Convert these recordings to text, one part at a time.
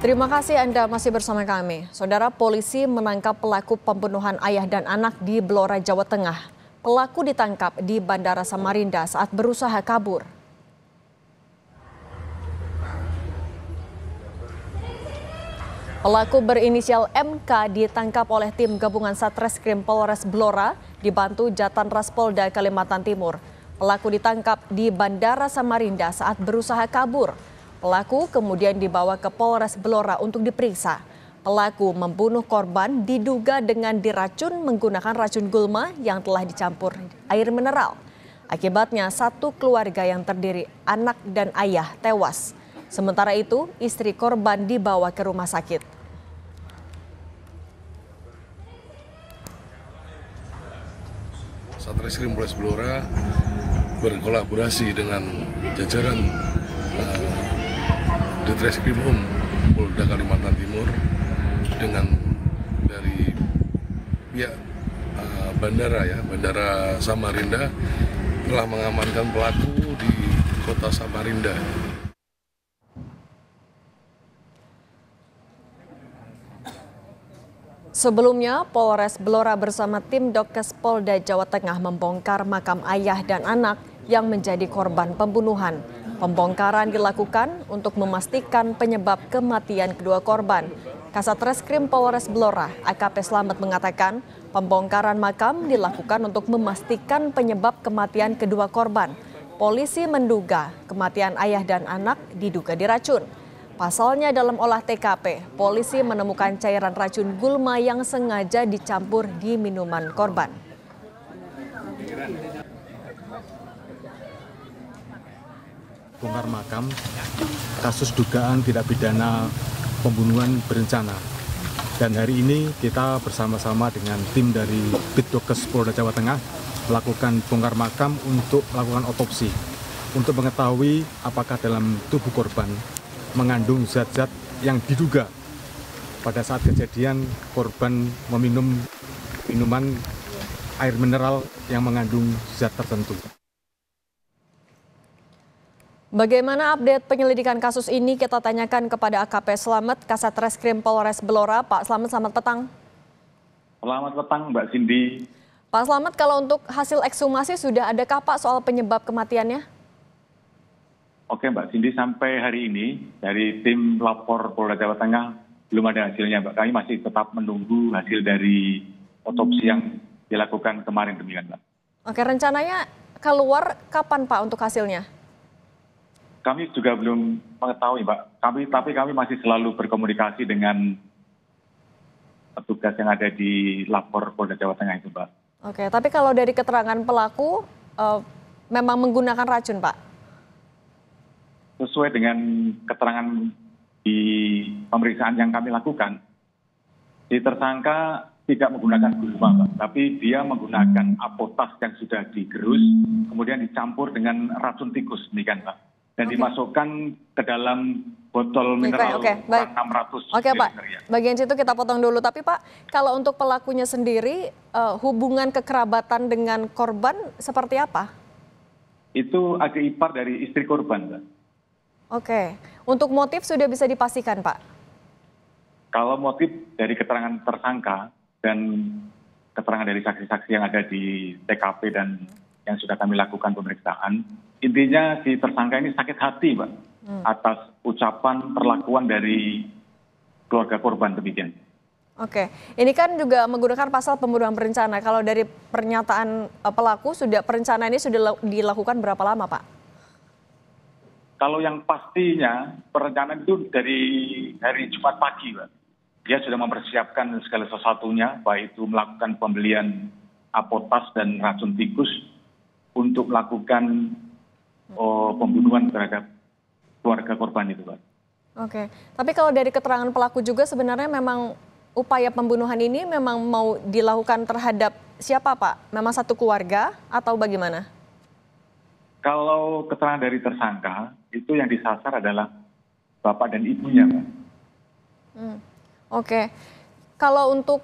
Terima kasih Anda masih bersama kami. Saudara, polisi menangkap pelaku pembunuhan ayah dan anak di Blora, Jawa Tengah. Pelaku ditangkap di Bandara Samarinda saat berusaha kabur. Pelaku berinisial MK ditangkap oleh tim gabungan Satreskrim Polres Blora dibantu Jatanras Polda Kalimantan Timur. Pelaku ditangkap di Bandara Samarinda saat berusaha kabur. Pelaku kemudian dibawa ke Polres Blora untuk diperiksa. Pelaku membunuh korban diduga dengan diracun menggunakan racun gulma yang telah dicampur air mineral. Akibatnya satu keluarga yang terdiri anak dan ayah tewas. Sementara itu istri korban dibawa ke rumah sakit. Satreskrim Polres Blora berkolaborasi dengan jajaran Ditreskrimum Polda Kalimantan Timur dengan dari pihak Bandara Samarinda telah mengamankan pelaku di kota Samarinda. Sebelumnya, Polres Blora bersama tim Dokes Polda Jawa Tengah membongkar makam ayah dan anak yang menjadi korban pembunuhan. Pembongkaran dilakukan untuk memastikan penyebab kematian kedua korban. Kasat Reskrim Polres Blora, AKP Slamet mengatakan pembongkaran makam dilakukan untuk memastikan penyebab kematian kedua korban. Polisi menduga kematian ayah dan anak diduga diracun. Pasalnya dalam olah TKP, polisi menemukan cairan racun gulma yang sengaja dicampur di minuman korban. Bongkar makam kasus dugaan tindak pidana pembunuhan berencana. Dan hari ini kita bersama-sama dengan tim dari Bitdokes Polda Jawa Tengah melakukan bongkar makam untuk melakukan otopsi untuk mengetahui apakah dalam tubuh korban mengandung zat-zat yang diduga pada saat kejadian korban meminum minuman air mineral yang mengandung zat tertentu. Bagaimana update penyelidikan kasus ini kita tanyakan kepada AKP Slamet, Kasat Reskrim Polres Blora. Pak Slamet, selamat petang. Selamat petang Mbak Cindy. Pak Slamet, kalau untuk hasil ekshumasi sudah adakah Pak soal penyebab kematiannya? Oke Mbak Cindy, sampai hari ini dari tim lapor Polda Jawa Tengah belum ada hasilnya Mbak. Kami masih tetap menunggu hasil dari otopsi yang dilakukan kemarin demikian Mbak. Oke, rencananya keluar kapan Pak untuk hasilnya? Kami juga belum mengetahui Mbak, tapi kami masih selalu berkomunikasi dengan petugas yang ada di lapor Polda Jawa Tengah itu Mbak. Oke, tapi kalau dari keterangan pelaku memang menggunakan racun Pak? Sesuai dengan keterangan di pemeriksaan yang kami lakukan, si tersangka tidak menggunakan gulma Mbak, tapi dia menggunakan apotas yang sudah digerus, kemudian dicampur dengan racun tikus demikian Mbak. Dan dimasukkan ke dalam botol mineral 600 Oke Pak, bagian situ kita potong dulu. Tapi Pak, kalau untuk pelakunya sendiri, hubungan kekerabatan dengan korban seperti apa? Itu adik ipar dari istri korban Mbak. Oke, untuk motif sudah bisa dipastikan Pak? Kalau motif dari keterangan tersangka dan keterangan dari saksi-saksi yang ada di TKP dan yang sudah kami lakukan pemeriksaan, intinya si tersangka ini sakit hati Mbak atas ucapan perlakuan dari keluarga korban demikian. Oke, ini kan juga menggunakan pasal pembunuhan berencana. Kalau dari pernyataan pelaku, perencanaan ini sudah dilakukan berapa lama Pak? Kalau yang pastinya perencanaan itu dari hari Jumat pagi Mbak. Dia sudah mempersiapkan segala sesuatunya, baik itu melakukan pembelian apotas dan racun tikus untuk melakukan pembunuhan terhadap keluarga korban itu Pak. Oke, tapi kalau dari keterangan pelaku juga sebenarnya memang upaya pembunuhan ini memang mau dilakukan terhadap siapa Pak? Memang satu keluarga atau bagaimana? Kalau keterangan dari tersangka, itu yang disasar adalah bapak dan ibunya Pak. Oke, kalau untuk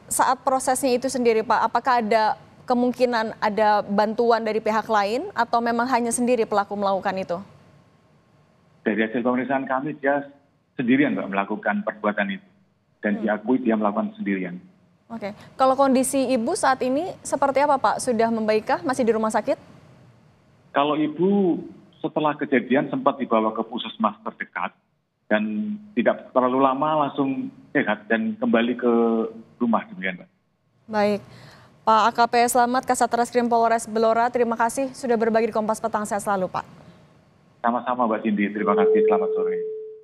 saat prosesnya itu sendiri Pak, apakah ada kemungkinan ada bantuan dari pihak lain atau memang hanya sendiri pelaku melakukan itu? Dari hasil pemeriksaan kami, dia sendirian Mbak melakukan perbuatan itu. Dan diakui dia melakukan sendirian. Oke, kalau kondisi ibu saat ini seperti apa Pak? Sudah membaikkah? Masih di rumah sakit? Kalau ibu setelah kejadian sempat dibawa ke puskesmas terdekat dan tidak terlalu lama langsung sehat dan kembali ke rumah demikian Mbak. Baik, Pak AKP Slamet Kasat Reskrim Polres Blora, terima kasih sudah berbagi di Kompas Petang. Sehat selalu Pak. Sama-sama Mbak Cindy, terima kasih, selamat sore.